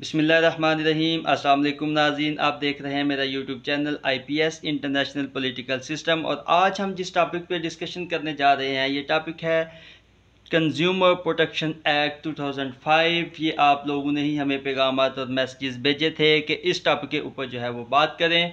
बिस्मिल्लाहिर्रहमानिर्रहीम। अस्सलाम वालेकुम नाज़रीन, आप देख रहे हैं मेरा YouTube channel IPS international political system. और आज हम जिस टॉपिक पे डिस्कशन करने जा रहे हैं ये टॉपिक है कंज्यूमर प्रोटेक्शन एक्ट 2005। ये आप लोगों ने ही हमें पैगामात और मैसेजेस भेजे थे कि इस टॉपिक के ऊपर जो है वो बात करें।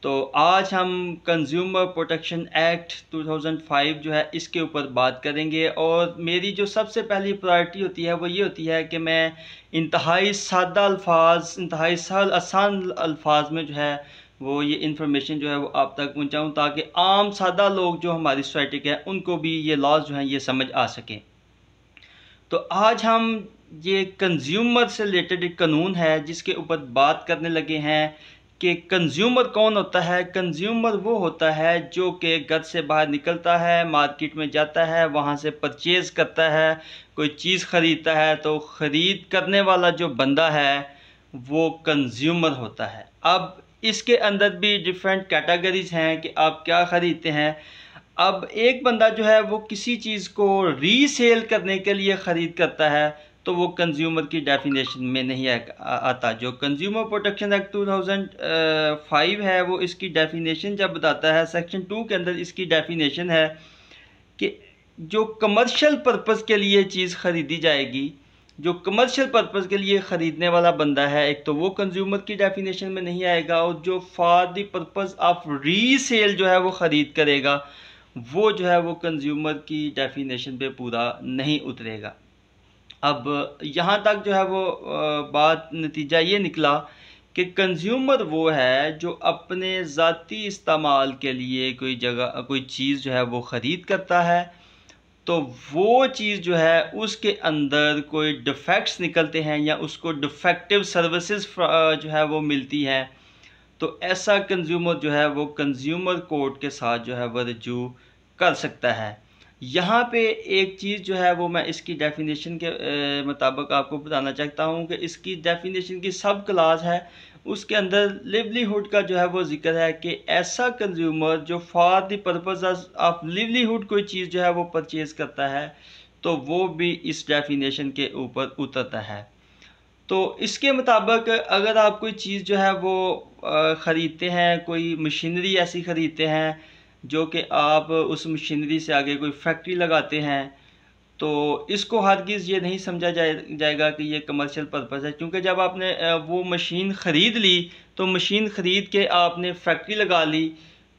तो आज हम कंज्यूमर प्रोटेक्शन एक्ट 2005 जो है इसके ऊपर बात करेंगे। और मेरी जो सबसे पहली प्रायोरिटी होती है वो ये होती है कि मैं इंतहाई सादा अल्फाज, इंतहाई सहल आसान अल्फाज में जो है वो ये इन्फॉर्मेशन जो है वो आप तक पहुंचाऊं, ताकि आम सादा लोग जो हमारी सोसाइटी के हैं उनको भी ये लॉज जो हैं ये समझ आ सकें। तो आज हम ये कंज्यूमर से रिलेटेड एक कानून है जिसके ऊपर बात करने लगे हैं कि कंज्यूमर कौन होता है। कंज्यूमर वो होता है जो कि घर से बाहर निकलता है, मार्केट में जाता है, वहाँ से परचेज़ करता है, कोई चीज़ ख़रीदता है, तो ख़रीद करने वाला जो बंदा है वो कंज्यूमर होता है। अब इसके अंदर भी डिफरेंट कैटेगरीज हैं कि आप क्या ख़रीदते हैं। अब एक बंदा जो है वो किसी चीज़ को रीसेल करने के लिए ख़रीद करता है तो वो कंज्यूमर की डेफिनेशन में नहीं आता। जो कंज्यूमर प्रोटेक्शन एक्ट 2005 है वो इसकी डेफिनेशन जब बताता है, सेक्शन 2 के अंदर इसकी डेफिनेशन है कि जो कमर्शियल पर्पज़ के लिए चीज़ ख़रीदी जाएगी, जो कमर्शियल पर्पज़ के लिए ख़रीदने वाला बंदा है, एक तो वो कंज्यूमर की डेफिनेशन में नहीं आएगा, और जो for the purpose of resale जो है वो ख़रीद करेगा वो जो है वो कंज्यूमर की डेफिनेशन पे पूरा नहीं उतरेगा। अब यहाँ तक जो है वो बात नतीजा ये निकला कि कंज्यूमर वो है जो अपने ज़ाती इस्तेमाल के लिए कोई जगह कोई चीज़ जो है वो ख़रीद करता है, तो वो चीज़ जो है उसके अंदर कोई डिफेक्ट्स निकलते हैं या उसको डिफेक्टिव सर्विसेज जो है वो मिलती हैं, तो ऐसा कंज्यूमर जो है वो कंज्यूमर कोर्ट के साथ जो है वो रजू कर सकता है। यहाँ पे एक चीज़ जो है वो मैं इसकी डेफिनेशन के मुताबिक आपको बताना चाहता हूँ कि इसकी डेफिनेशन की सब क्लास है, उसके अंदर लिवलीहुड का जो है वो जिक्र है कि ऐसा कंज्यूमर जो for the purpose of livelihood कोई चीज़ जो है वो परचेज़ करता है तो वो भी इस डेफिनेशन के ऊपर उतरता है। तो इसके मुताबिक अगर आप कोई चीज़ जो है वो ख़रीदते हैं, कोई मशीनरी ऐसी ख़रीदते हैं जो कि आप उस मशीनरी से आगे कोई फैक्ट्री लगाते हैं, तो इसको हरगिज़ ये नहीं समझा जाएगा कि ये कमर्शियल पर्पज़ है। क्योंकि जब आपने वो मशीन ख़रीद ली तो मशीन ख़रीद के आपने फैक्ट्री लगा ली,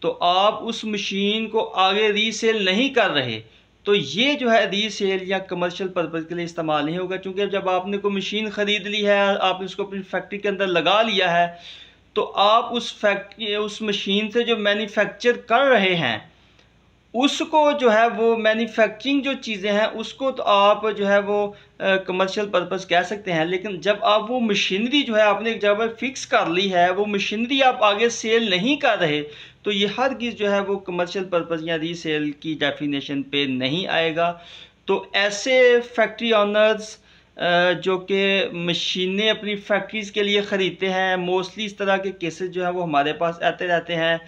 तो आप उस मशीन को आगे रीसेल नहीं कर रहे, तो ये जो है रीसेल या कमर्शियल पर्पज़ के लिए इस्तेमाल नहीं होगा। क्योंकि जब आपने कोई मशीन ख़रीद ली है, आपने उसको अपनी फैक्ट्री के अंदर लगा लिया है, तो आप उस मशीन से जो मैन्युफैक्चर कर रहे हैं उसको जो है वो मैन्युफैक्चरिंग जो चीज़ें हैं उसको तो आप जो है वो कमर्शियल पर्पज़ कह सकते हैं। लेकिन जब आप वो मशीनरी जो है आपने एक जगह फिक्स कर ली है, वो मशीनरी आप आगे सेल नहीं कर रहे, तो ये हरगिज़ जो है वो कमर्शियल पर्पज़ या रीसेल की डेफिनेशन पे नहीं आएगा। तो ऐसे फैक्ट्री ऑनर्स जो कि मशीनें अपनी फैक्ट्रीज़ के लिए ख़रीदते हैं, मोस्टली इस तरह के केसेस जो है वो हमारे पास आते रहते हैं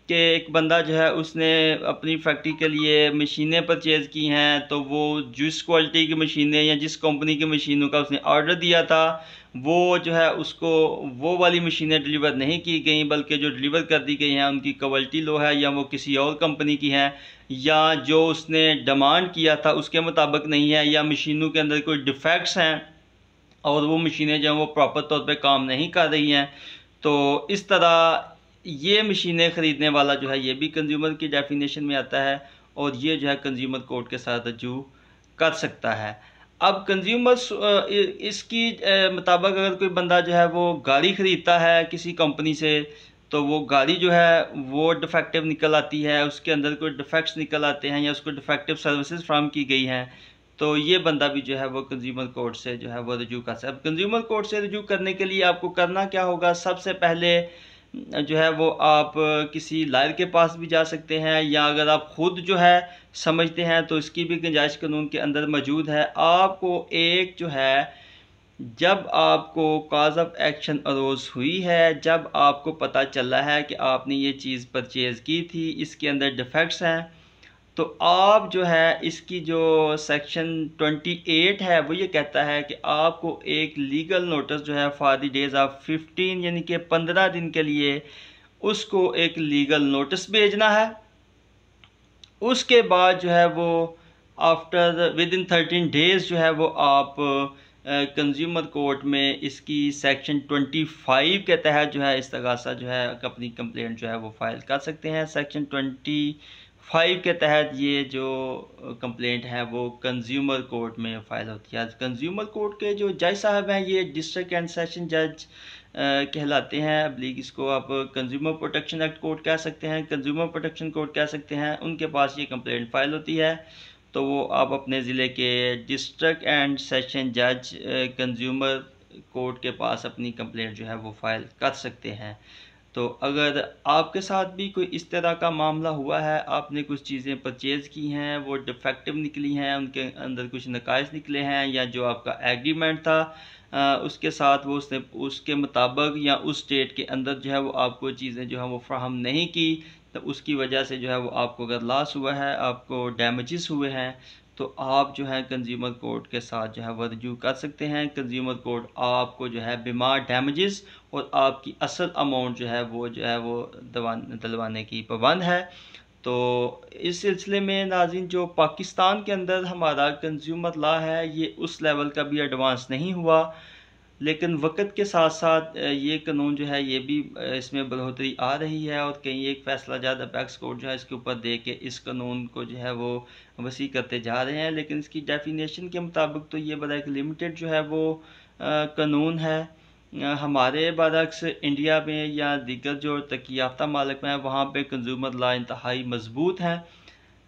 कि एक बंदा जो है उसने अपनी फैक्ट्री के लिए मशीनें परचेज़ की हैं, तो वो जिस क्वालिटी की मशीनें या जिस कंपनी की मशीनों का उसने ऑर्डर दिया था वो जो है उसको वो वाली मशीनें डिलीवर नहीं की गई, बल्कि जो डिलीवर कर दी गई हैं उनकी क्वालिटी लो है या वो किसी और कंपनी की हैं, या जो उसने डिमांड किया था उसके मुताबिक नहीं है, या मशीनों के अंदर कोई डिफेक्ट्स हैं और वो मशीनें जो हैं वो प्रॉपर तौर पे काम नहीं कर रही हैं। तो इस तरह ये मशीनें ख़रीदने वाला जो है ये भी कंज्यूमर की डेफिनेशन में आता है और ये जो है कंज्यूमर कोर्ट के साथ रजू कर सकता है। अब कंज्यूमर इसकी मुताबिक अगर कोई बंदा जो है वो गाड़ी ख़रीदता है किसी कंपनी से, तो वो गाड़ी जो है वो डिफेक्टिव निकल आती है, उसके अंदर कोई डिफेक्ट्स निकल आते हैं या उसको डिफेक्टिव सर्विसेज फ्राहम की गई हैं, तो ये बंदा भी जो है वो कंज्यूमर कोर्ट से जो है वो रजू कर सकता है। अब कंज्यूमर कोर्ट से रजू करने के लिए आपको करना क्या होगा, सबसे पहले जो है वो आप किसी लॉयर के पास भी जा सकते हैं, या अगर आप ख़ुद जो है समझते हैं तो इसकी भी गुंजाइश कानून के अंदर मौजूद है। आपको एक जो है जब आपको काज ऑफ एक्शन अरोज़ हुई है, जब आपको पता चला है कि आपने ये चीज़ परचेज़ की थी, इसके अंदर डिफेक्ट्स हैं, तो आप जो है इसकी जो सेक्शन 28 है वो ये कहता है कि आपको एक लीगल नोटिस जो है फॉर द डेज ऑफ 15 यानी कि 15 दिन के लिए उसको एक लीगल नोटिस भेजना है। उसके बाद जो है वो आफ्टर विद इन 13 डेज़ जो है वो आप कंज्यूमर कोर्ट में इसकी सेक्शन 25 के तहत जो है इस्तगासा जो है अपनी कंप्लेंट जो है वो फाइल कर सकते हैं। सेक्शन 25 के तहत ये जो कंप्लेंट है वो कंज्यूमर कोर्ट में फ़ाइल होती है। कंज्यूमर कोर्ट के जो जज साहब हैं ये डिस्ट्रिक्ट एंड सेशन जज कहलाते हैं। अब इसको आप कंज्यूमर प्रोटेक्शन एक्ट कोर्ट कह सकते हैं, कंज्यूमर प्रोटेक्शन कोर्ट कह सकते हैं। उनके पास ये कंप्लेंट फाइल होती है तो वो आप अपने ज़िले के डिस्ट्रिक्ट एंड सेशन जज कंज्यूमर कोर्ट के पास अपनी कंप्लेंट जो है वो फाइल कर सकते हैं। तो अगर आपके साथ भी कोई इस तरह का मामला हुआ है, आपने कुछ चीज़ें परचेज़ की हैं वो डिफेक्टिव निकली हैं, उनके अंदर कुछ नकाइस निकले हैं, या जो आपका एग्रीमेंट था उसके साथ वो उसके मुताबिक या उस डेट के अंदर जो है वो आपको चीज़ें जो है वो फ्राहम नहीं की, तो उसकी वजह से जो है वो आपको अगर लॉस हुआ है, आपको डैमेजेस हुए हैं, तो आप जो है कंज्यूमर कोर्ट के साथ जो है वो रजू कर सकते हैं। कंज्यूमर कोर्ट आपको जो है बीमा डैमेजेस और आपकी असल अमाउंट जो है वो दिलवाने की पाबंद है। तो इस सिलसिले में नाज़रीन जो पाकिस्तान के अंदर हमारा कंज्यूमर लॉ है ये उस लेवल का भी एडवांस नहीं हुआ, लेकिन वक्त के साथ साथ ये कानून जो है ये भी इसमें बढ़ोतरी आ रही है और कहीं एक फ़ैसला ज़्यादा अपेक्स कोर्ट जो है इसके ऊपर दे के इस कानून को जो है वो वसी करते जा रहे हैं। लेकिन इसकी डेफिनेशन के मुताबिक तो ये बड़ा एक लिमिटेड जो है वो कानून है। हमारे बरक्स इंडिया में या दीगर जो तरक्की याफ्ता मालिक में है वहाँ पे कंज्यूमर लॉ इंतहाई मजबूत हैं,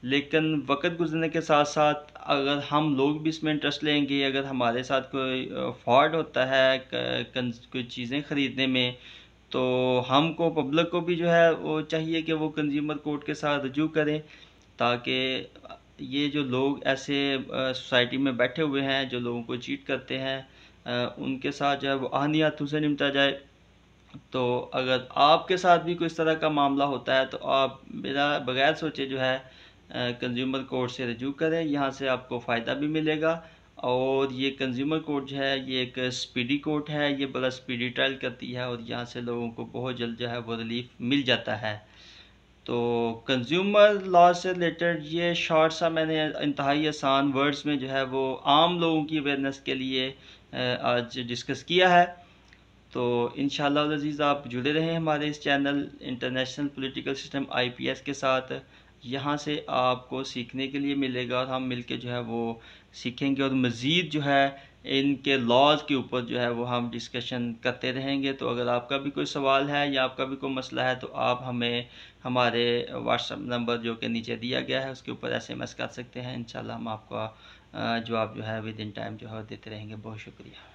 लेकिन वक्त गुजरने के साथ साथ अगर हम लोग भी इसमें इंटरेस्ट लेंगे, अगर हमारे साथ कोई फ्रॉड होता है कोई चीज़ें ख़रीदने में, तो हमको पब्लिक को भी जो है वो चाहिए कि वो कंज्यूमर कोर्ट के साथ रजू करें, ताकि ये जो लोग ऐसे सोसाइटी में बैठे हुए हैं जो लोगों को चीट करते हैं उनके साथ जो है वो आहनी हाथों से निपटा जाए। तो अगर आपके साथ भी कोई इस तरह का मामला होता है तो आप मेरा बगैर सोचे जो है कंज्यूमर कोर्ट से रजू करें, यहाँ से आपको फ़ायदा भी मिलेगा। और ये कंज्यूमर कोर्ट जो है ये एक स्पीडी कोर्ट है, ये बड़ा स्पीडी ट्रायल करती है और यहाँ से लोगों को बहुत जल्द जो है वो रिलीफ मिल जाता है। तो कंज्यूमर लॉ से रिलेटेड ये शॉर्ट सा मैंने इंतहाई आसान वर्ड्स में जो है वो आम लोगों की अवेयरनेस के लिए आज डिस्कस किया है। तो इंशाअल्लाह अज़ीज़ आप जुड़े रहें हमारे इस channel international political system IPS के साथ। यहाँ से आपको सीखने के लिए मिलेगा और हम मिलके जो है वो सीखेंगे और मज़ीद जो है इनके लॉज के ऊपर जो है वो हम डिस्कशन करते रहेंगे। तो अगर आपका भी कोई सवाल है या आपका भी कोई मसला है तो आप हमें हमारे व्हाट्सएप नंबर जो कि नीचे दिया गया है उसके ऊपर SMS कर सकते हैं। इंशाल्लाह हम आपका जवाब जो है विद इन टाइम जो है देते रहेंगे। बहुत शुक्रिया।